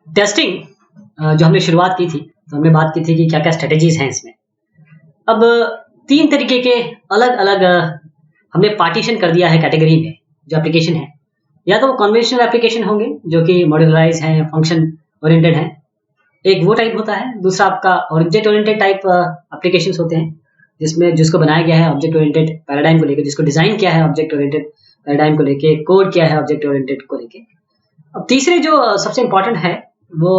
Testing जो हमने शुरुआत की थी, तो हमने बात की थी कि क्या क्या स्ट्रेटेजीज हैं इसमें। अब 3 तरीके के अलग अलग हमने पार्टीशन कर दिया है कैटेगरी में जो एप्लीकेशन है। या तो वो कन्वेंशनल एप्लीकेशन होंगे जो कि मॉड्यूलराइज हैं, फंक्शन ओरिएंटेड हैं, एक वो टाइप होता है। दूसरा आपका ऑब्जेक्ट ओरिएंटेड टाइप एप्लीकेशंस होते हैं जिसमें जिसको बनाया गया है ऑब्जेक्ट ओरिएंटेड पैराडाइम को लेकर, जिसको डिजाइन किया है ऑब्जेक्ट ओरिएंटेड पैराडाइम को लेके, कोड किया है ऑब्जेक्ट ओरिएंटेड को लेके। अब तीसरे जो सबसे इंपॉर्टेंट है वो,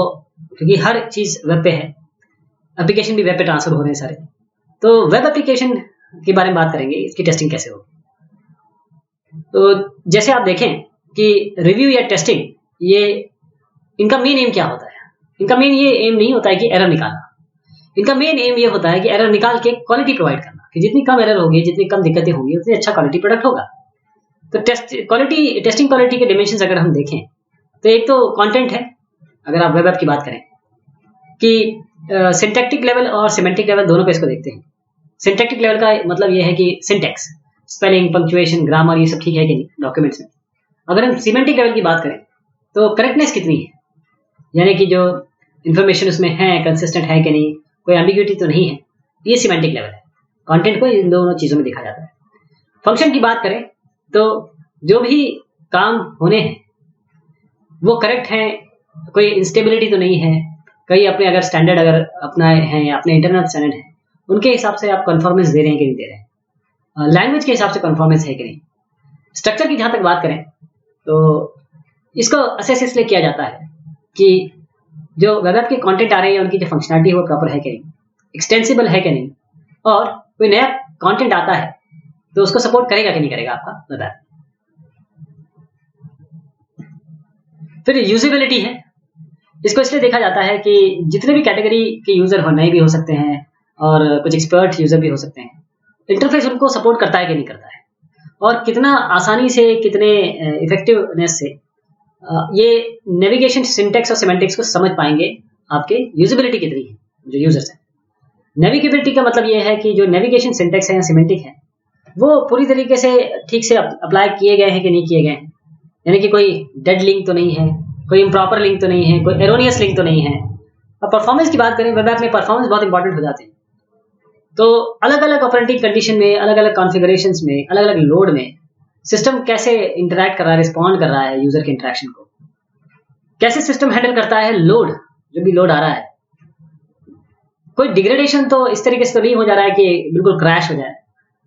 क्योंकि हर चीज वेब पे है, एप्लीकेशन भी वेब पे ट्रांसफर हो रहे हैं सारे, तो वेब एप्लीकेशन के बारे में बात करेंगे, इसकी टेस्टिंग कैसे होगी। तो जैसे आप देखें कि रिव्यू या टेस्टिंग, ये इनका मेन एम क्या होता है। इनका मेन ये एम नहीं होता है कि एरर निकालना, इनका मेन एम ये होता है कि एरर निकाल के क्वालिटी प्रोवाइड करना, कि जितनी कम एरर होगी, जितनी कम दिक्कतें होंगी, उतनी अच्छा क्वालिटी प्रोडक्ट होगा। तो टेस्टिंग क्वालिटी के डिमेंशंस अगर हम देखें तो एक तो कंटेंट है, अगर आप वेब ऐप की बात करें कि सिंटैक्टिक लेवल और सिमेंटिक लेवल दोनों पे इसको देखते हैं। सिंटैक्टिक लेवल का मतलब ये है कि सिंटैक्स, स्पेलिंग, पंक्चुएशन, ग्रामर, ये सब ठीक है कि नहीं डॉक्यूमेंट्स में। अगर हम सिमेंटिक लेवल की बात करें तो करेक्टनेस कितनी है, यानी कि जो इन्फॉर्मेशन उसमें है कंसिस्टेंट है कि नहीं, कोई एम्बिग्युइटी तो नहीं है, ये सिमेंटिक लेवल है। कंटेंट को इन दोनों चीजों में देखा जाता है। फंक्शन की बात करें तो जो भी काम होने हैं वो करेक्ट हैं, कोई इंस्टेबिलिटी तो नहीं है, कई अपने अगर स्टैंडर्ड अगर अपनाए हैं या अपने इंटरनल स्टैंडर्ड है उनके हिसाब से आप कन्फर्मेंस दे रहे हैं कि नहीं दे रहे हैं, लैंग्वेज के हिसाब से कन्फर्मेंस है कि नहीं। स्ट्रक्चर की जहां तक बात करें तो इसको असेस इसलिए किया जाता है कि जो वेब ऐप के कंटेंट आ रहे हैं उनकी जो फंक्शनलिटी है वो प्रॉपर है कि नहीं, एक्सटेंसिबल है कि नहीं, और कोई नया कंटेंट आता है तो उसको सपोर्ट करेगा कि नहीं करेगा आपका वेब ऐप। फिर यूजेबिलिटी है, इसको इसलिए देखा जाता है कि जितने भी कैटेगरी के यूजर हो, नए भी हो सकते हैं और कुछ एक्सपर्ट यूजर भी हो सकते हैं, इंटरफेस उनको सपोर्ट करता है कि नहीं करता है, और कितना आसानी से, कितने इफेक्टिवनेस से ये नेविगेशन, सिंटेक्स और सिमेंटिक्स को समझ पाएंगे। आपके यूजेबिलिटी कितनी है जो यूजर्स है। नेविगेबिलिटी का मतलब ये है कि जो नेविगेशन सिंटेक्स है या सिमेंटिक है वो पूरी तरीके से ठीक से अप्लाई किए गए हैं कि नहीं किए गए हैं, यानी कि कोई डेड लिंक तो नहीं है, कोई इम्प्रॉपर लिंक तो नहीं है, कोई एरोनियस लिंक तो नहीं है। अब परफॉर्मेंस की बात करें, वेब ऐप में परफॉर्मेंस बहुत इंपॉर्टेंट हो जाते हैं। तो अलग अलग ऑपरेटिंग कंडीशन में, अलग अलग कॉन्फ़िगरेशंस में, अलग अलग लोड में सिस्टम कैसे इंटरैक्ट कर रहा है, रिस्पॉन्ड कर रहा है यूजर के इंटरेक्शन को, कैसे सिस्टम हैंडल करता है लोड, जो भी लोड आ रहा है। कोई डिग्रेडेशन तो इस तरीके से तो नहीं हो जा रहा है कि बिल्कुल क्रैश हो जाए,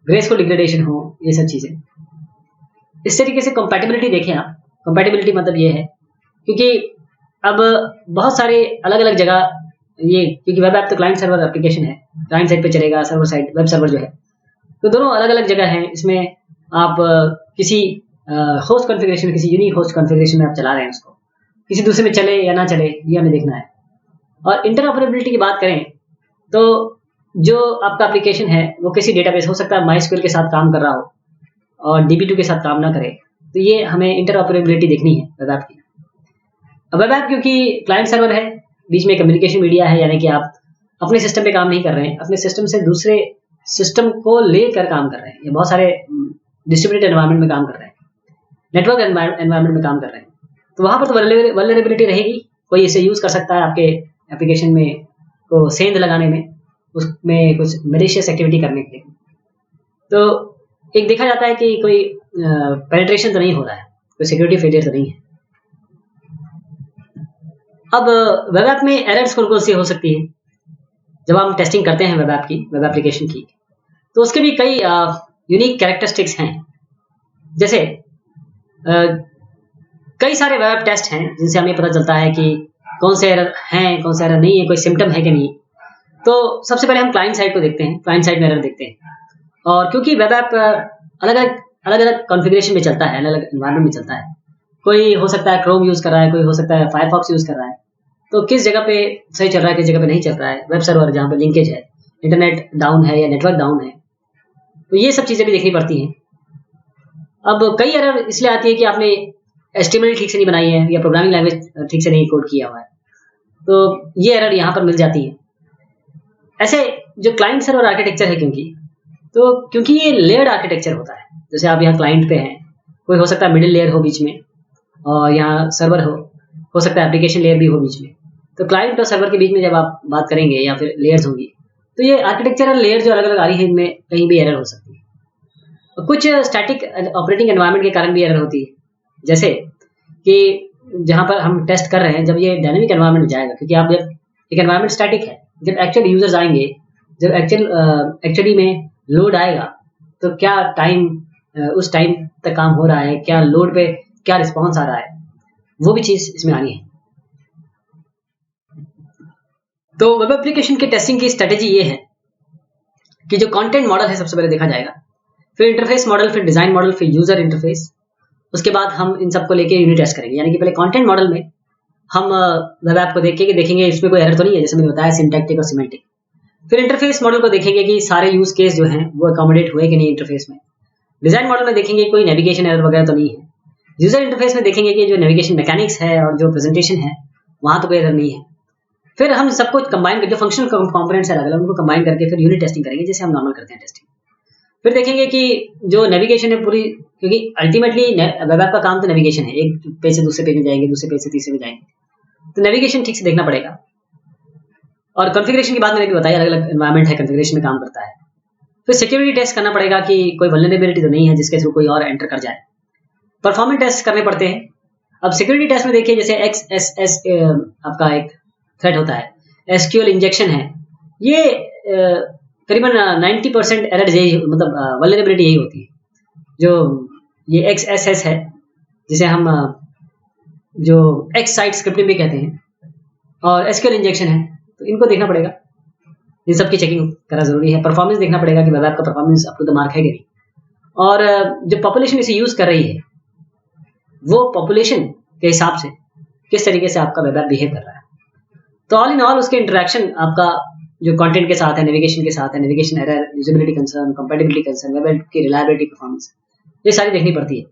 ग्रेसफुल डिग्रेडेशन हो, ये सब चीजें। इस तरीके से कंपैटिबिलिटी देखें आप। कंपैटिबिलिटी मतलब ये है क्योंकि अब बहुत सारे अलग अलग जगह ये, क्योंकि वेब ऐप तो क्लाइंट सर्वर एप्लीकेशन है, क्लाइंट साइड पे चलेगा, सर्वर साइड, वेब सर्वर जो है, तो दोनों अलग अलग जगह हैं। इसमें आप किसी होस्ट कॉन्फ़िगरेशन, किसी यूनिक होस्ट कॉन्फ़िगरेशन में आप चला रहे हैं, उसको किसी दूसरे में चले या ना चले ये हमें देखना है। और इंटरऑपरेबिलिटी की बात करें तो जो आपका एप्लीकेशन है वो किसी डेटाबेस, हो सकता है माइस्क्यूएल के साथ काम कर रहा हो और DB2 के साथ काम ना करे, तो ये हमें इंटरऑपरेबिलिटी देखनी है वेब ऐप की। अब वेब ऐप क्योंकि क्लाइंट सर्वर है, बीच में कम्युनिकेशन मीडिया है, यानी कि आप अपने सिस्टम पे काम नहीं कर रहे हैं, अपने सिस्टम से दूसरे सिस्टम को लेकर काम कर रहे हैं। ये बहुत सारे डिस्ट्रीब्यूटेड एनवायरनमेंट में काम कर रहे हैं, नेटवर्क एनवायरनमेंट में काम कर रहे हैं, तो वहां पर तो वल्नरेबिलिटी रहेगी। कोई इसे यूज कर सकता है आपके एप्लीकेशन में को सेंध लगाने में, उसमें कुछ मैलिशियस एक्टिविटी करने के लिए। तो एक देखा जाता है कि कोई पेनिट्रेशन तो नहीं हो रहा है, कोई सिक्योरिटी फेलियर तो नहीं है। अब वेब ऐप में एरर्स कौन सी हो सकती है जब हम टेस्टिंग करते हैं वेब ऐप की, वेब एप्लीकेशन की, तो उसके भी कई यूनिक कैरेक्टरिस्टिक्स हैं। जैसे कई सारे वेब ऐप टेस्ट हैं जिनसे हमें पता चलता है कि कौन से एरर हैं, कौन से एरर नहीं है, कोई सिम्टम है कि नहीं। तो सबसे पहले हम क्लाइंट साइड को देखते हैं, क्लाइंट साइड में एरर देखते हैं। और क्योंकि वेब ऐप अलग अलग कॉन्फ़िगरेशन में चलता है, अलग अलग एनवायरनमेंट में चलता है, कोई हो सकता है क्रोम यूज कर रहा है, कोई हो सकता है फायरफॉक्स यूज कर रहा है, तो किस जगह पे सही चल रहा है, किस जगह पे नहीं चल रहा है, वेब सर्वर जहाँ पे लिंकेज है, इंटरनेट डाउन है या नेटवर्क डाउन है, तो ये सब चीजें भी देखनी पड़ती हैं। अब कई एरर इसलिए आती है कि आपने HTML ठीक से नहीं बनाई है या प्रोग्रामिंग लैंग्वेज ठीक से नहीं कोड किया हुआ है, तो ये एरर यहाँ पर मिल जाती है। ऐसे जो क्लाइंट सर्वर आर्किटेक्चर है, क्योंकि ये लेयर्ड आर्किटेक्चर होता है, जैसे आप यहाँ क्लाइंट पे हैं, कोई हो सकता है मिडिल लेयर हो बीच में, और यहाँ सर्वर हो सकता है एप्लीकेशन लेयर भी हो बीच में। तो क्लाइंट और सर्वर के बीच में जब आप बात करेंगे या फिर लेयर्स होंगी, तो ये आर्किटेक्चरल लेयर जो अलग अलग आ रही है इनमें कहीं भी एरर हो सकती है। और कुछ स्टैटिक ऑपरेटिंग एनवायरनमेंट के कारण भी एरर होती है, जैसे कि जहाँ पर हम टेस्ट कर रहे हैं, जब ये डायनेमिक एनवायरनमेंट में जाएगा, क्योंकि आप जब एक एनवायरनमेंट स्टैटिक है, जब एक्चुअल यूजर्स आएंगे, जब एक्चुअली में लोड आएगा, तो क्या टाइम उस टाइम तक काम हो रहा है, क्या लोड पे क्या रिस्पॉन्स आ रहा है, वो भी चीज इसमें आनी है। तो वेब एप्लीकेशन के टेस्टिंग की स्ट्रेटेजी ये है कि जो कंटेंट मॉडल है सबसे पहले देखा जाएगा, फिर इंटरफेस मॉडल, फिर डिजाइन मॉडल, फिर यूजर इंटरफेस। उसके बाद हम इन सबको लेके यूनिट टेस्ट करेंगे। यानी कि पहले कंटेंट मॉडल में हम वेब ऐप को देखेंगे इसमें कोई एरर तो नहीं है, जैसे मैंने बताया सिंटैक्टिक और सिमेंटिक। फिर इंटरफेस मॉडल को देखेंगे कि सारे यूज केस जो हैं वो अकोमोडेट हुए कि नहीं इंटरफेस में। डिजाइन मॉडल में देखेंगे कोई नेविगेशन एरर वगैरह तो नहीं है। यूजर इंटरफेस में देखेंगे कि जो नेविगेशन मैकेनिक्स है और जो प्रेजेंटेशन है वहां तो कोई एरर नहीं है। फिर हम सबको कंबाइन करके जो फंक्शनल कंपोनेंट्स है अलग अलग उनको कंबाइन करके फिर यूनिट टेस्टिंग करेंगे, जैसे हम नॉर्मल करते हैं टेस्टिंग। फिर देखेंगे कि जो नेविगेशन है पूरी, क्योंकि अल्टीमेटली वेब ऐप का काम तो नेविगेशन है, एक पेज से दूसरे पेज में जाएंगे, दूसरे पेज से तीसरे में जाएंगे, तो नेविगेशन ठीक से देखना पड़ेगा। और कॉन्फ़िगरेशन की बात मैंने भी बताई, अलग अलग एनवायरनमेंट है कॉन्फ़िगरेशन में काम करता है। फिर सिक्योरिटी टेस्ट करना पड़ेगा कि कोई वल्नरेबिलिटी तो नहीं है जिसके थ्रू कोई और एंटर कर जाए। परफॉर्मेंस टेस्ट करने पड़ते हैं। अब सिक्योरिटी टेस्ट में देखिए, जैसे XSS आपका एक थ्रेट होता है, SQL इंजेक्शन है, ये करीबन 90% एरर यही, मतलब वल्नरेबिलिटी यही होती है। जो ये XSS है, जिसे हम जो X साइट स्क्रिप्टिंग भी कहते हैं, और SQL इंजेक्शन है, तो इनको देखना पड़ेगा। इन सब की चेकिंग करना जरूरी है। परफॉर्मेंस देखना पड़ेगा कि वेब ऐप का performance up to the mark है कि नहीं, और जो पॉपुलेशन इसे यूज कर रही है वो पॉपुलेशन के हिसाब से किस तरीके से आपका वेब ऐप बिहेव कर रहा है। तो ऑल इन ऑल उसके इंटरेक्शन आपका जो कंटेंट के साथ है, नेविगेशन के साथ है, navigation error, usability concern, compatibility concern, web app की रिलायबिलिटी, परफॉर्मेंस, ये सारी देखनी पड़ती है।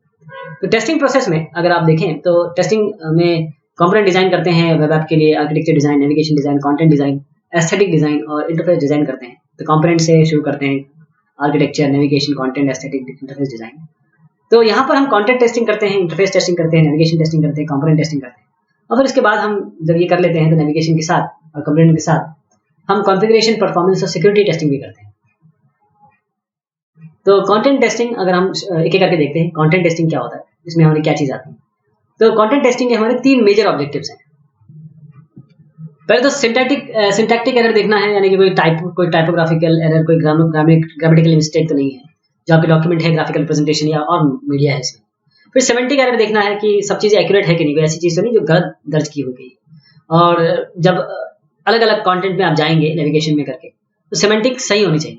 तो टेस्टिंग प्रोसेस में अगर आप देखें तो टेस्टिंग में कंपोनेंट डिजाइन करते हैं वेब ऐप के लिए, architecture design, navigation design, content design, aesthetic design और इंटरफेस डिजाइन करते हैं। तो कंपोनेंट से शुरू करते हैं, architecture, navigation, content, aesthetic, interface design. तो यहाँ पर हम कंटेंट टेस्टिंग करते हैं, इंटरफेस टेस्टिंग करते हैं, नेविगेशन टेस्टिंग करते हैं, कंपोनेंट टेस्टिंग करते हैं, और फिर इसके बाद हम जब ये कर लेते हैं तो नेविगेशन के साथ और कंपोनेंट के साथ हम कॉन्फ़िगरेशन, परफॉर्मेंस और सिक्योरिटी टेस्टिंग भी करते हैं। तो कंटेंट टेस्टिंग अगर हम एक एक करके देखते हैं, कंटेंट टेस्टिंग क्या होता है, इसमें हमारी क्या चीज आती है। तो कंटेंट टेस्टिंग के हमारे 3 मेजर ऑब्जेक्टिव्स हैं। पहले तो सिंटैक्टिक एरर देखना है, यानी कि कोई टाइपोग्राफिकल एरर, कोई ग्रामेटिकल मिस्टेक तो नहीं है जो आपके डॉक्यूमेंट है, ग्राफिकल प्रेजेंटेशन या और मीडिया है इसमें। फिर सेमेंटिक एरर देखना है कि सब चीजें एक्यूरेट है कि नहीं, कोई ऐसी चीज तो नहीं जो गलत दर्ज की हुई गई। और जब अलग अलग कंटेंट में आप जाएंगे नेविगेशन में करके, तो सेमेंटिक सही होनी चाहिए।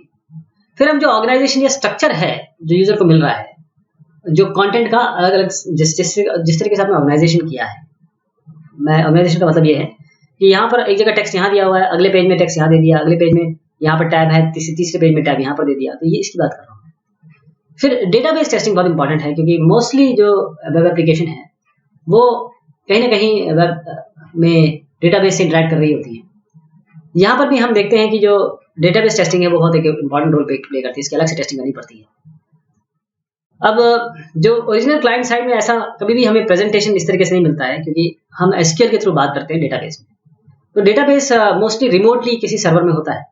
फिर हम जो ऑर्गेनाइजेशन या स्ट्रक्चर है जो यूजर को मिल रहा है, जो कंटेंट का अलग अलग जिस तरीके से आपने ऑर्गेनाइजेशन किया है, मैं ऑर्गेनाइजेशन का मतलब ये है कि यहाँ पर एक जगह टेक्स्ट यहाँ दिया हुआ है, अगले पेज में टेक्स्ट यहाँ दे दिया, अगले पेज में यहाँ पर टैब है, तीसरे पेज में टैब यहाँ पर दे दिया, तो ये इसकी बात कर रहा हूँ। फिर डेटाबेस टेस्टिंग बहुत इंपॉर्टेंट है, क्योंकि मोस्टली जो वेब एप्लीकेशन है वो कहीं ना कहीं वेब में डेटाबेस से इंटरेक्ट कर रही होती है। यहाँ पर भी हम देखते हैं कि जो डेटाबेस टेस्टिंग है वो बहुत एक इंपॉर्टेंट रोल प्ले करती है, इसकी अलग से टेस्टिंग करनी पड़ती है। अब जो ओरिजिनल क्लाइंट साइड में ऐसा कभी भी हमें प्रेजेंटेशन इस तरीके से नहीं मिलता है, क्योंकि हम एसक्यूएल के थ्रू बात करते हैं डेटाबेस में। तो डेटाबेस मोस्टली रिमोटली किसी सर्वर में होता है।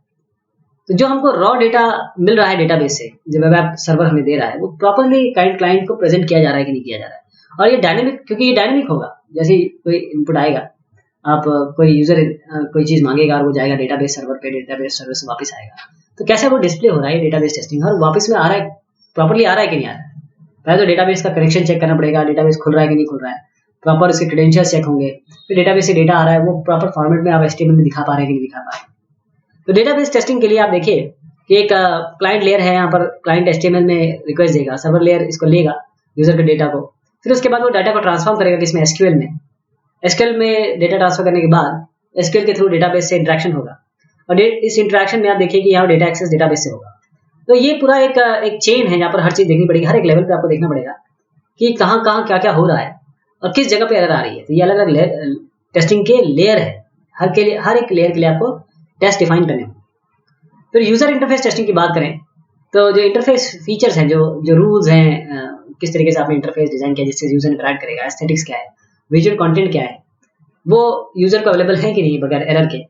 तो जो हमको रॉ डेटा मिल रहा है डेटाबेस से, जो वेब ऐप सर्वर हमें दे रहा है, वो प्रॉपरली क्लाइंट को प्रेजेंट किया जा रहा है कि नहीं किया जा रहा है। और ये डायनेमिक, क्योंकि ये डायनेमिक होगा, जैसे कोई इनपुट आएगा, आप कोई यूजर कोई चीज मांगेगा और वो जाएगा डेटाबेस सर्वर पे, डेटाबेस सर्वर से वापस आएगा, तो कैसे वो डिस्प्ले हो रहा है डेटाबेस टेस्टिंग, और वापस में आ रहा है, प्रॉपरली आ रहा है कि नहीं आ रहा है। पहले तो डेटाबेस का कनेक्शन चेक करना पड़ेगा, डेटाबेस खुल रहा है कि नहीं खुल रहा है, प्रॉपर उसके क्रेडेंशियल्स चेक होंगे, फिर डेटाबेस से डेटा आ रहा है वो प्रॉपर फॉर्मेट में आप एचटीएमएल में दिखा पा रहे हैं कि नहीं दिखा पा रहे। तो डेटाबेस टेस्टिंग के लिए आप देखिए कि एक क्लाइंट लेयर है, यहाँ पर क्लाइंट एचटीएमएल में रिक्वेस्ट देगा, सर्वर लेयर इसको लेगा यूजर के डेटा को, फिर उसके बाद वो डाटा को ट्रांसफॉर्म करेगा किसमें, एसक्यूएल में। एसक्यूएल में डेटा ट्रांसफर करने के बाद एसक्यूएल के थ्रू डेटाबेस से इंटरेक्शन होगा, और इस इंटरेक्शन में आप देखिए कि यहाँ डेटा एक्सेस डेटाबेस से होगा। तो ये पूरा एक चेन है, यहाँ पर हर चीज देखनी पड़ेगी, हर एक लेवल पे आपको देखना पड़ेगा कि कहाँ कहाँ क्या क्या हो रहा है और किस जगह पे एरर आ रही है। तो ये अलग अलग टेस्टिंग के लेयर है, हर एक लेयर के लिए आपको टेस्ट डिफाइन करने होंगे। फिर यूजर इंटरफेस टेस्टिंग की बात करें तो जो इंटरफेस फीचर्स हैं, जो जो रूल्स हैं, किस तरीके से आपने इंटरफेस डिजाइन किया जिससे यूजर इंटरैक्ट करेगा, एस्थेटिक्स क्या है, विजुअल कंटेंट क्या है, वो यूजर को अवेलेबल है कि नहीं बगैर एरर के।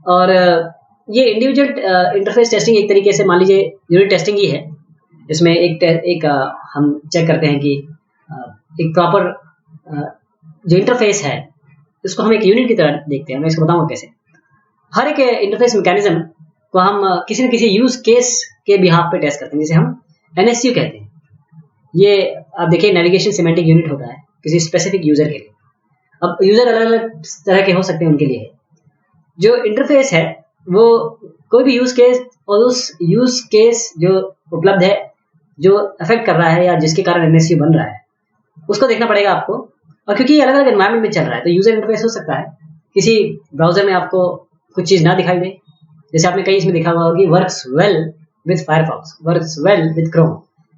और ये इंडिविजुअल इंटरफेस टेस्टिंग एक तरीके से मान लीजिए यूनिट टेस्टिंग ही है। इसमें एक हम चेक करते हैं कि एक प्रॉपर जो इंटरफेस है उसको हम एक यूनिट की तरह देखते हैं। मैं इसको बताऊंगा कैसे। हर एक इंटरफेस मैकेनिज्म को हम किसी न किसी यूज केस के बिहाफ पे टेस्ट करते हैं, जिसे हम NSU कहते हैं। ये आप देखिए नेविगेशन सिमेंटिक यूनिट होता है किसी स्पेसिफिक यूजर के लिए। अब यूजर अलग अलग तरह के हो सकते हैं, उनके लिए जो इंटरफेस है वो कोई भी यूज केस और उस यूज केस जो उपलब्ध है, जो अफेक्ट कर रहा है या जिसके कारण NSU बन रहा है, उसको देखना पड़ेगा आपको। और क्योंकि अलग अलग एनवायरमेंट में चल रहा है तो यूजर इंटरफेस हो सकता है किसी ब्राउजर में आपको कुछ चीज ना दिखाई दे, जैसे आपने कहीं इसमें देखा हुआ कि works well with Firefox, works well with Chrome.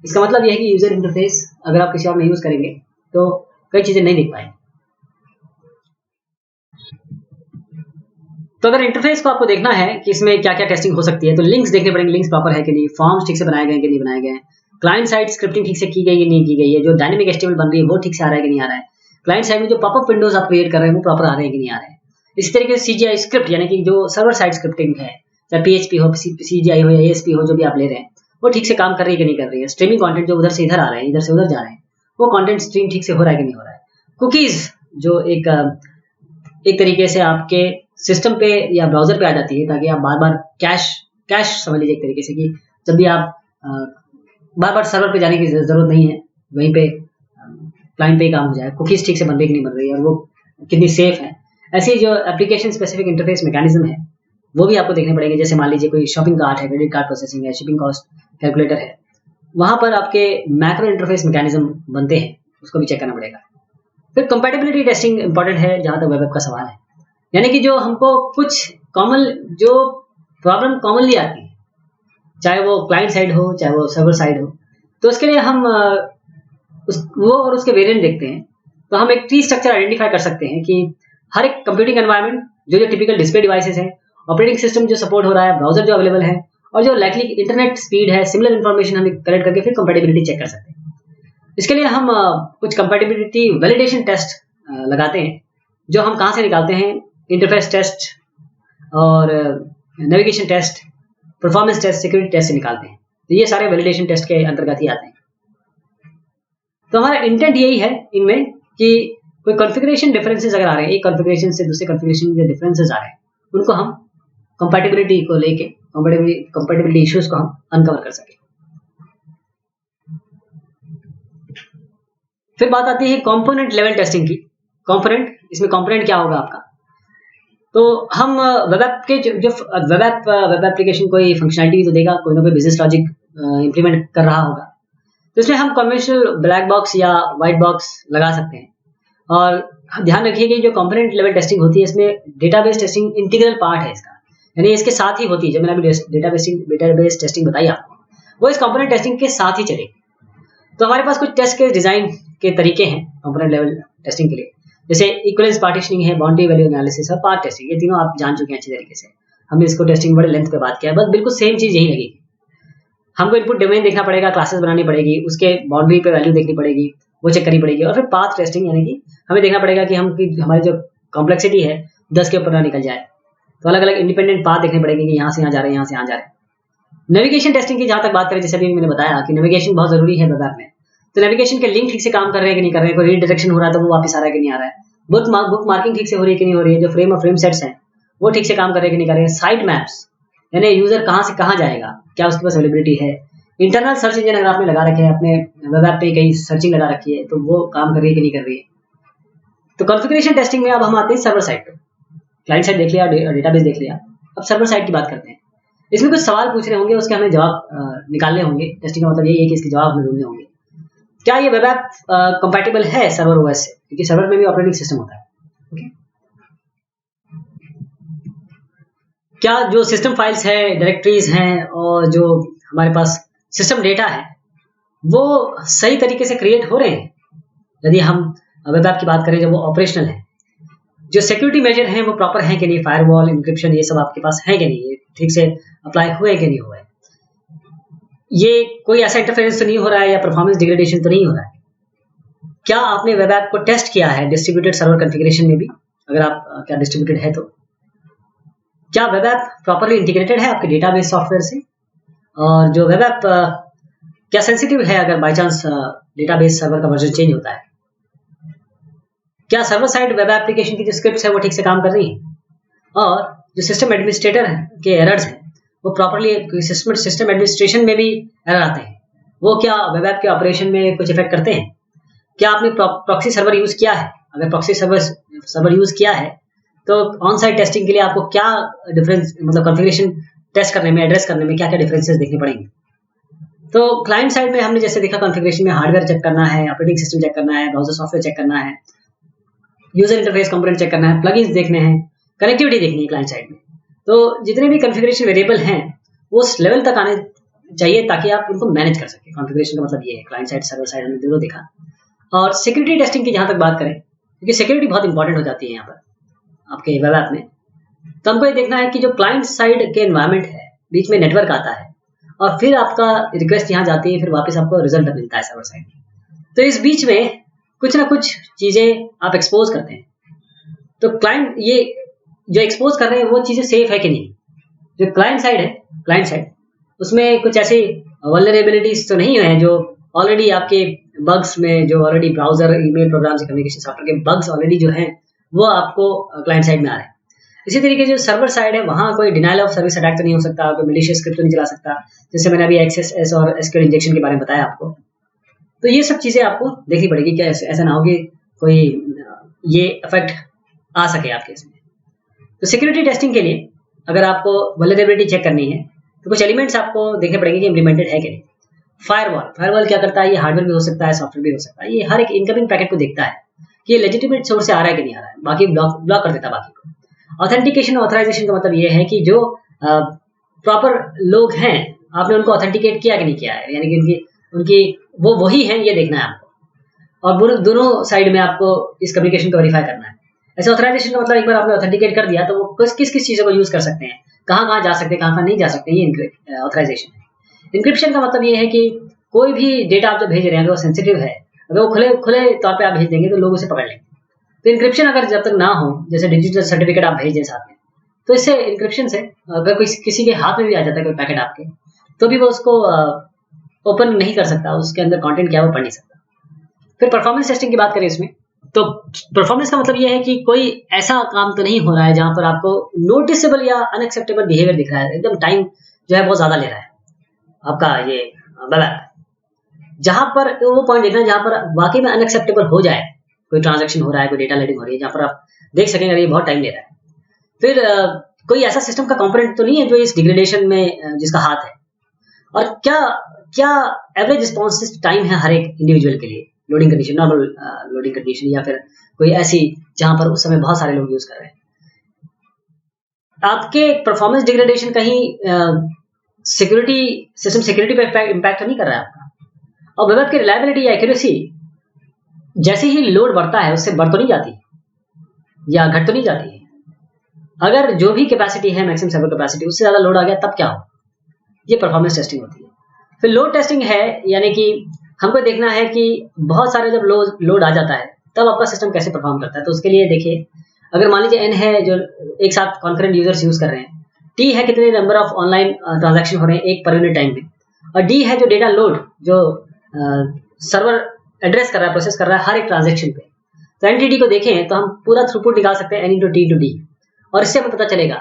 इसका मतलब यह है कि यूजर इंटरफेस अगर आप किसी और में यूज करेंगे तो कई चीजें नहीं दिख पाएंगे। तो अगर इंटरफेस को आपको देखना है कि इसमें क्या क्या टेस्टिंग हो सकती है, तो लिंक्स देखने पड़ेंगे, लिंक्स प्रॉपर है कि नहीं, फॉर्म्स ठीक से बनाए गए कि नहीं बनाए गए, क्लाइंट साइड स्क्रिप्टिंग ठीक से की गई है नहीं की गई है, जो डायनेमिक HTML बन रही है वो ठीक से आ रहा है कि नहीं आ रहा है, क्लाइंट साइड में जो पॉपअप विंडोज आप क्रिएट कर रहे हैं वो प्रॉपर आ रहे हैं कि नहीं आ रहे हैं। इसी तरीके से CGI स्क्रिप्ट यानी कि जो सर्वर साइड स्क्रिप्टिंग है, चाहे PHP हो, CGI हो या ASP हो, जो भी आप ले रहे हैं वो ठीक से काम कर रही है कि नहीं कर रही है। स्ट्रीमिंग कंटेंट जो उधर से इधर आ रहे हैं, इधर से उधर जा रहे हैं, वो कंटेंट स्ट्रीम ठीक से हो रहा है कि नहीं हो रहा है। कुकीज जो एक तरीके से आपके सिस्टम पे या ब्राउजर पे आ जाती है ताकि आप बार बार कैश समझ लीजिए एक तरीके से कि जब भी आप बार बार सर्वर पे जाने की जरूरत नहीं है, वहीं पे क्लाइंट पे ही काम हो जाए। कुकीज ठीक से बन रही कि नहीं बन रही है और वो कितनी सेफ है। ऐसी जो एप्लीकेशन स्पेसिफिक इंटरफेस मैकेनिज्म है वो भी आपको देखने पड़ेंगे। जैसे मान लीजिए कोई शॉपिंग कार्ट है, क्रेडिट कार्ड प्रोसेसिंग है, शिपिंग कॉस्ट कैलकुलेटर है, वहां पर आपके मैक्रो इंटरफेस मैकेनिज्म बनते हैं, उसको भी चेक करना पड़ेगा। फिर कंपैटिबिलिटी टेस्टिंग इंपॉर्टेंट है जहां तक वेब ऐप का सवाल है, यानी कि जो हमको कुछ जो प्रॉब्लम कॉमनली आती है, चाहे वो क्लाइंट साइड हो चाहे वो सर्वर साइड हो, तो उसके लिए हम वो और उसके वेरिएंट देखते हैं। तो हम एक ट्री स्ट्रक्चर आइडेंटिफाई कर सकते हैं कि हर एक कंप्यूटिंग एनवायरनमेंट जो टिपिकल डिस्प्ले डिवाइसेस है, ऑपरेटिंग सिस्टम जो सपोर्ट हो रहा है, ब्राउजर जो अवेलेबल है और जो लाइकली इंटरनेट स्पीड है, सिमिलर इन्फॉर्मेशन हम कलेक्ट करके फिर कंपैटिबिलिटी चेक कर सकते हैं। इसके लिए हम कुछ कंपैटिबिलिटी वैलिडेशन टेस्ट लगाते हैं, जो हम कहाँ से निकालते हैं, इंटरफेस टेस्ट और navigation test, performance test, security test से निकालते हैं। तो ये सारे वैलिडेशन टेस्ट के अंतर्गत ही आते हैं। तो हमारा इंटेंट यही है इनमें कि कोई कॉन्फ़िगरेशन डिफरेंसेस अगर आ रहे हैं, एक कॉन्फ़िगरेशन से दूसरे कॉन्फ़िगरेशन में डिफरेंसेस आ रहे हैं, उनको हम कंपैटिबिलिटी को लेके कंपैटिबिलिटी इश्यूज को हम अनकवर कर सकें। फिर बात आती है कंपोनेंट लेवल टेस्टिंग की। कंपोनेंट, इसमें कंपोनेंट क्या होगा आपका, तो हम वेब ऐप के जो वेब एप्लीकेशन कोई फंक्शनलिटी तो देगा, कोई ना कोई बिजनेस लॉजिक इंप्लीमेंट कर रहा होगा, तो इसमें हम कन्वेंशनल ब्लैक बॉक्स या व्हाइट बॉक्स लगा सकते हैं। और ध्यान रखिए कि जो कंपोनेंट लेवल टेस्टिंग होती है इसमें डेटाबेस टेस्टिंग इंटीग्रल पार्ट है इसका, यानी इसके साथ ही होती है। जब मैंने अभी डेटाबेस टेस्टिंग बताई आपको, वो इस कंपोनेंट टेस्टिंग के साथ ही चलेगी। तो हमारे पास कुछ टेस्ट के डिजाइन के तरीके हैं कंपोनेंट लेवल टेस्टिंग के लिए, जैसे इक्विवेलेंस पार्टीशनिंग है, बाउंड्री वैल्यू एनालिसिस और पाथ टेस्टिंग। ये तीनों आप जान चुके हैं अच्छी तरीके से, हमने इसको टेस्टिंग बड़े लेंथ पे बात किया है, बस बिल्कुल सेम चीज यही लगेगी। हमको इनपुट डोमेन देखना पड़ेगा, क्लासेस बनानी पड़ेगी, उसके बाउंड्री पे वैल्यू देखनी पड़ेगी, वो चेक करनी पड़ेगी। और फिर पाथ टेस्टिंग यानी कि हमें देखना पड़ेगा कि हमारी जो कॉम्प्लेक्सिटी है 10 के ऊपर ना निकल जाए, तो अलग अलग इंडिपेंडेंट पाथ देखने पड़ेंगे कि यहाँ से यहाँ जा रहे हैं, यहाँ से यहाँ जा रहे हैं। नेविगेशन टेस्टिंग की जहां तक बात करें, जैसे भी मैंने बताया कि नेविगेशन बहुत जरूरी है वेब ऐप में, तो नेविगेशन के लिंक ठीक से काम कर रहे हैं कि नहीं कर रहे हैं, कोई रीडायरेक्शन हो रहा है तो वो वापस आ रहा है कि नहीं आ रहा है, बुक मार्किंग ठीक से हो रही है कि नहीं हो रही है, जो फ्रेम और फ्रेम सेट्स हैं वो ठीक से काम कर रहे हैं कि नहीं कर रहे हैं, साइट मैप्स यानी यूजर कहाँ से कहाँ जाएगा, क्या उसके पास अवेलेबिलिटी है, इंटरनल सर्च इंजन अगर आपने लगा रखे हैं, अपने वेब ऐप पे कहीं सर्चिंग लगा रखी है तो वो काम कर रही है कि नहीं कर रही है। तो कॉन्फ़िगरेशन टेस्टिंग में अब हम आते हैं सर्वर साइड पे। क्लाइंट साइड देख लिया, डेटाबेस देख लिया, अब सर्वर साइड की बात करते हैं। इसमें कुछ सवाल पूछ रहे होंगे, उसके हमें जवाब निकालने होंगे। टेस्टिंग का मतलब यही है कि इसके जवाब हमें ढूंढने होंगे। क्या ये वेब ऐप कंपैटिबल है सर्वर ओएस से, क्योंकि सर्वर में भी ऑपरेटिंग सिस्टम होता है। ओके, क्या जो सिस्टम फाइल्स है, डायरेक्टरीज हैं और जो हमारे पास सिस्टम डेटा है वो सही तरीके से क्रिएट हो रहे हैं। यदि हम वेब ऐप की बात करें जब वो ऑपरेशनल है, जो सिक्योरिटी मेजर हैं वो प्रॉपर हैं कि नहीं, फायरवॉल, इंक्रिप्शन, ये सब आपके पास है कि नहीं, ये ठीक से अप्लाई हुए कि नहीं हुए। ये कोई ऐसा इंटरफेरेंस तो नहीं हो रहा है या परफॉर्मेंस डिग्रेडेशन तो नहीं हो रहा है। क्या आपने वेब ऐप को टेस्ट किया है डिस्ट्रीब्यूटेड सर्वर कॉन्फ़िगरेशन में भी? अगर आप क्या डिस्ट्रीब्यूटेड है तो क्या वेब ऐप प्रॉपर्ली इंटीग्रेटेड है आपके डेटाबेस सॉफ्टवेयर से? और जो वेब ऐप क्या सेंसिटिव है अगर बाय चांस डेटाबेस सर्वर का वर्जन चेंज होता है? क्या सर्वर साइड वेब एप्लीकेशन की जो स्क्रिप्ट्स है वो ठीक से काम कर रही है? और जो सिस्टम एडमिनिस्ट्रेटर के एरर्स हैं वो प्रॉपर्ली सिस्टम एडमिनिस्ट्रेशन में भी एरर आते हैं, वो क्या वेब ऐप के ऑपरेशन में कुछ इफेक्ट करते हैं? क्या आपने प्रॉक्सी सर्वर यूज किया है? अगर प्रॉक्सी सर्वर यूज किया है तो ऑन साइट टेस्टिंग के लिए आपको क्या डिफरेंस, मतलब कॉन्फ़िगरेशन टेस्ट करने में, एड्रेस करने में क्या क्या डिफरेंसेस देखने पड़ेंगे? तो क्लाइंट साइड में हमने जैसे देखा कॉन्फ़िगरेशन में हार्डवेयर चेक करना है, ऑपरेटिंग सिस्टम चेक करना है, ब्राउजर सॉफ्टवेयर चेक करना है, यूजर इंटरफेस कंपोनेंट चेक करना है, प्लगइन्स देखने हैं, कनेक्टिविटी देखनी है क्लाइंट साइड में। तो जितने भी कॉन्फ़िगरेशन वेरिएबल हैं वो उस लेवल तक आने चाहिए ताकि आप उनको मैनेज कर सकें। कॉन्फ़िगरेशन का मतलब ये है, क्लाइंट साइड सर्वर साइड हमने दोनों देखा। और सिक्योरिटी टेस्टिंग की जहां तक बात करें, क्योंकि सिक्योरिटी बहुत इंपॉर्टेंट हो जाती है यहाँ पर आपके वेब ऐप में, तो हमको ये देखना है कि जो क्लाइंट साइड के एनवायरनमेंट है, बीच में नेटवर्क आता है और फिर आपका रिक्वेस्ट यहाँ जाती है, फिर वापस आपको रिजल्ट मिलता है सर्वर साइड। तो इस बीच में कुछ ना कुछ चीजें आप एक्सपोज करते हैं। तो क्लाइंट ये जो एक्सपोज कर रहे हैं वो चीजें सेफ है कि नहीं? जो क्लाइंट साइड है, क्लाइंट साइड उसमें कुछ ऐसी वल्नरेबिलिटीज तो नहीं है जो ऑलरेडी आपके बग्स में, जो ऑलरेडी ब्राउजर, ईमेल प्रोग्राम से कम्युनिकेशन सॉफ्टवेयर के बग्स ऑलरेडी जो हैं वो आपको क्लाइंट साइड में आ रहे हैं। इसी तरीके जो सर्वर साइड है वहां कोई डिनाइल ऑफ सर्विस अटैक तो नहीं हो सकता, कोई मैलिशियस स्क्रिप्ट तो नहीं चला सकता, जैसे मैंने अभी एक्सेस और एसक्यूएल इंजेक्शन के बारे में बताया आपको। तो ये सब चीजें आपको देखनी पड़ेगी कि ऐसा ना हो कि कोई ये इफेक्ट आ सके आपके इसमें। तो सिक्योरिटी टेस्टिंग के लिए अगर आपको वल्नरेबिलिटी चेक करनी है तो कुछ एलिमेंट्स आपको देखने पड़ेंगे कि इम्प्लीमेंटेड है कि नहीं। फायरवॉल क्या करता है? ये हार्डवेयर भी हो सकता है, सॉफ्टवेयर भी हो सकता है। ये हर एक इनकमिंग पैकेट को देखता है कि ये लेजिटिमेट सोर्स से आ रहा है कि नहीं आ रहा है, बाकी ब्लॉक कर देता है बाकी को। ऑथेंटिकेशन ऑथराइजेशन का मतलब ये है कि जो प्रॉपर लोग हैं आपने उनको ऑथेंटिकेट किया कि नहीं किया है, यानी कि उनकी वो वही है ये देखना है आपको। और दोनों साइड में आपको इस कम्युनिकेशन को वेरीफाई करना है। ऐसे ऑथराइजेशन का मतलब एक बार आपने ऑथेंटिकेट कर दिया तो वो किस चीज़ों को यूज कर सकते हैं, कहाँ जा सकते हैं, कहाँ नहीं जा सकते, ये ऑथराइजेशन है। इंक्रिप्शन का मतलब ये है कि कोई भी डेटा आप जो भेज रहे हैं वो सेंसिटिव है, अगर वो खुले तौर पे आप भेज देंगे तो लोग उसे पकड़ लेंगे। तो इंक्रिप्शन अगर जब तक ना हो, जैसे डिजिटल सर्टिफिकेट आप भेज दें साथ में, तो इससे इंक्रिप्शन से अगर किसी के हाथ में भी आ जाता है कोई पैकेट आपके, तो भी वो उसको ओपन नहीं कर सकता, उसके अंदर कंटेंट क्या है वो पढ़ नहीं सकता। फिर परफॉर्मेंस टेस्टिंग की बात करें इसमें, तो परफॉर्मेंस का मतलब ये है कि कोई ऐसा काम तो नहीं हो रहा है जहां पर आपको नोटिसेबल या अनएक्सेप्टेबल बिहेवियर दिख रहा है, एकदम टाइम जो है बहुत ज्यादा ले रहा है आपका ये वेब ऐप। जहां पर वो पॉइंट देखना है जहां पर वाकई में अनएक्सेप्टेबल हो जाए, कोई ट्रांजैक्शन हो रहा है, कोई डेटा लोडिंग हो रही है, जहां पर आप देख सकेंगे ये बहुत टाइम ले रहा है। फिर कोई ऐसा सिस्टम का कंपोनेंट तो नहीं है जो इस डिग्रेडेशन में जिसका हाथ है, और क्या एवरेज रिस्पॉन्स टाइम है हर एक इंडिविजुअल के लिए, loading condition, normal loading condition, या फिर कोई ऐसी जहां पर उस समय बहुत सारे लोग यूज कर रहे हैं। आपके परफॉर्मेंस डिग्रेडेशन कहीं सिक्योरिटी सिस्टम सिक्योरिटी पे इम्पैक्ट तो नहीं कर रहा है आपका। और वेब ऐप की रिलायबिलिटी या एक्यूरेसी जैसे ही लोड बढ़ता है उससे बढ़ तो नहीं जाती या घट तो नहीं जाती है। अगर जो भी कैपेसिटी है मैक्सिमम सर्वर कैपेसिटी, उससे ज्यादा लोड आ गया तब क्या हो, ये परफॉर्मेंस टेस्टिंग होती है। फिर लोड टेस्टिंग है, यानी कि हमको देखना है कि बहुत सारे जब लोड आ जाता है तब आपका सिस्टम कैसे परफॉर्म करता है। तो उसके लिए देखिए, अगर मान लीजिए n है जो एक साथ कॉन्करेंट यूजर्स यूज कर रहे हैं, t है कितने नंबर ऑफ ऑनलाइन ट्रांजैक्शन हो रहे हैं एक पर यूनिट टाइम में, और d है जो डेटा लोड जो सर्वर एड्रेस कर रहा है, प्रोसेस कर रहा है हर एक ट्रांजैक्शन पे। तो एनटीडी को देखें तो हम पूरा थ्रूपुट निकाल सकते हैं n × t × d, और इससे हमें पता चलेगा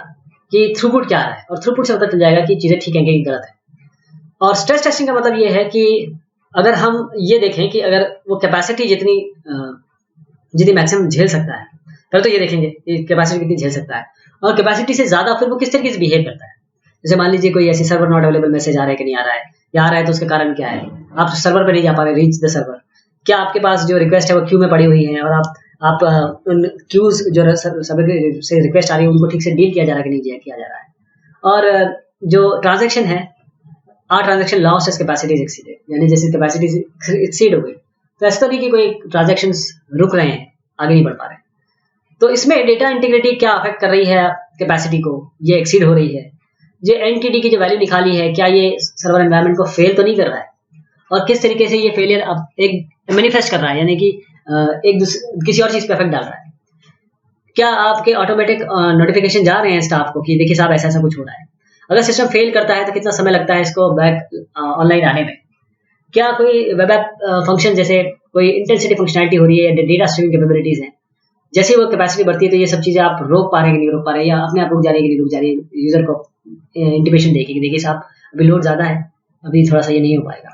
कि थ्रूपुट क्या है, और थ्रूपुट से पता चल जाएगा कि चीजें ठीक है कि गलत है। और स्ट्रेस टेस्टिंग का मतलब ये है कि अगर हम ये देखें कि अगर वो कैपेसिटी जितनी मैक्सिमम झेल सकता है, पहले तो ये देखेंगे कि कैपेसिटी कितनी झेल सकता है, और कैपेसिटी से ज्यादा फिर वो किस तरीके से बिहेव करता है। जैसे मान लीजिए कोई ऐसी सर्वर नॉट अवेलेबल मैसेज आ रहा है कि नहीं आ रहा है, या आ रहा है तो उसके कारण क्या है, आप सर्वर पर नहीं जा पा रहे, रीच द सर्वर, क्या आपके पास जो रिक्वेस्ट है वो क्यू में पड़ी हुई है, और आप उन क्यूज जो सर्वर से रिक्वेस्ट आ रही है उनको ठीक से डील किया जा रहा है कि नहीं किया जा रहा है, और जो ट्रांजेक्शन है or transaction lost as capacity exceeded, यानी जैसे कैपेसिटी एक्सीड हो गई तो ऐसा तो नहीं कि कोई ट्रांजेक्शन रुक रहे हैं, आगे नहीं बढ़ पा रहे। तो इसमें डेटा इंटीग्रिटी क्या अफेक्ट कर रही है कैपेसिटी को, ये एक्सीड हो रही है, जो एनटीटी की जो वैल्यू निकाली है, क्या ये सर्वर एनवायरनमेंट को फेल तो नहीं कर रहा है, और किस तरीके से ये फेलियर अब एक मैनिफेस्ट कर रहा है, यानी कि किसी और चीज पे इफेक्ट डाल रहा है। क्या आपके ऑटोमेटिक नोटिफिकेशन जा रहे हैं स्टाफ को कि देखिए साहब ऐसा ऐसा कुछ हो रहा है। अगर सिस्टम फेल करता है तो कितना समय लगता है इसको बैक ऑनलाइन आने में। क्या कोई वेब ऐप फंक्शन जैसे कोई इंटेंसिटी फंक्शनैलिटी हो रही है, डेटा स्ट्रीमिंग कैपेबिलिटीज हैं, जैसे ही वो कैपेसिटी बढ़ती है तो ये सब चीजें आप रोक पा रहे हैं कि नहीं रोक पा रहे हैं, या अपने आप रुक जा रही है कि नहीं रुक जा रही है। यूजर को इंटीमेशन देखिए कि देखिए साहब अभी लोड ज्यादा है, अभी थोड़ा सा ये नहीं हो पाएगा,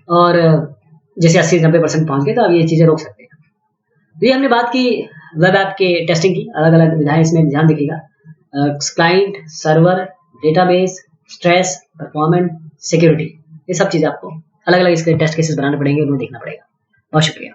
और जैसे 80-90% पहुंच गए तो अब ये चीजें रोक सकते हैं। तो ये हमने बात की वेब ऐप के टेस्टिंग की, अलग अलग विधाएं इसमें ध्यान रखिएगा। Client, server, database, stress, performance, security, ये सब चीजें आपको अलग अलग इसके टेस्ट केसेस बनाने पड़ेंगे, उन्हें देखना पड़ेगा। बहुत शुक्रिया।